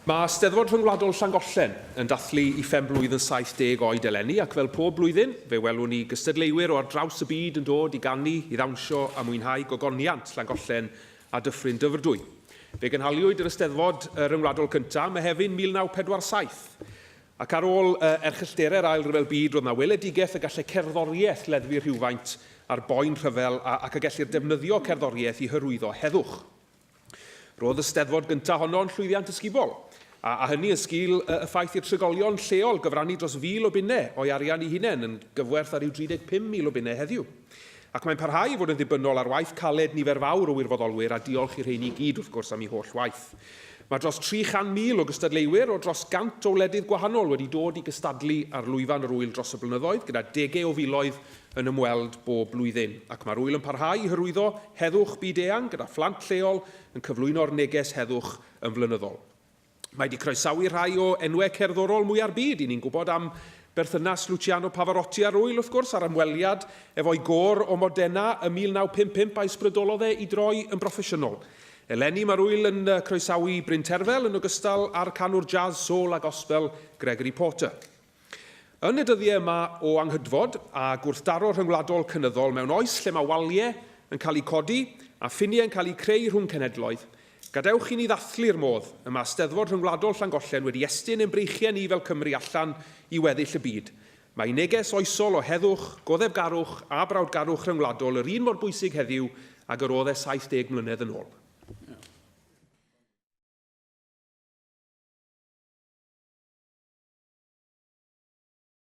Mae Eisteddfod Ryngwladol Llangollen yn dathlu i phen-blwydd yn 70 oed eleni, ac fel pob blwyddyn, fe welwn ni gystadleuwyr o ar draws y byd yn dod i gannu, i ddawnsio a mwynhau gogoniant Llangollen a Dyffryn Dyfrdwy. Fe gynhaliwyd yr Eisteddfod Ryngwladol cyntaf, Mehefin 1947. Ac ar ôl erchyllderau'r Ail Ryfel Byd, roedd yna weledigaeth y gallai cerddoriaeth leddfu rhywfaint ar boen rhyfel ac y gellir defnyddio cerddoriaeth i hyrwyddo heddwch. Roedd y Eisteddfod gyntaf honno'n llwyddiant ysgubol, a hynny yn sgil y ffaith i'r trigolion lleol gyfrannu dros 1,000 o bunnau o'i arian eu hunain yn gyfwerth ar ryw 35,000 o bunnau heddiw. Ac mae'n parhau i fod yn ddibynnol ar waith caled nifer fawr o wirfoddolwyr a diolch i'r rheini gyd wrth gwrs am ei holl waith. Mae dros 300,000 o gystadleuwyr o dros 100 o wledydd gwahanol wedi dod i gystadlu ar lwyfan yr ŵyl dros y blynyddoedd, gyda 10 o filoedd yn ymweld bob blwyddyn. Ac mae'r ŵyl yn parhau i hyrwyddo heddwch byd-eang gyda phlant lleol yn cyflwyno'r neges heddwch yn flynyddol. Mae wedi croesawu rhai o enwau cerddorol mwyaf byd. Ni'n gwybod am berthynas Luciano Pavarotti ar ŵyl, wrth gwrs, ar ymweliad efo'i gôr o Modena ym 1955 a ysbrydolodd i droi yn broffesiynol. Eleni mae'r ŵyl yn croesawu Bryn Terfel yn ogystal â'r canwr jazz, soul a gospel Gregory Porter. Yn y dyddiau yma o anghydfod a gwrthdaro rhyngwladol cynyddol mewn oes lle mae waliau yn cael eu codi a ffiniau yn cael eu creu rhwng cenhedloedd, gadewch i ni ddathlu'r modd y mae Eisteddfod Ryngwladol Llangollen wedi estyn ein breichiau ni fel Cymru allan i weddill y byd. Mae neges oesol o heddwch, goddefgarwch a brawdgarwch rhyngwladol yr un mor bwysig heddiw ag yr oedd 70 mlynedd yn ôl.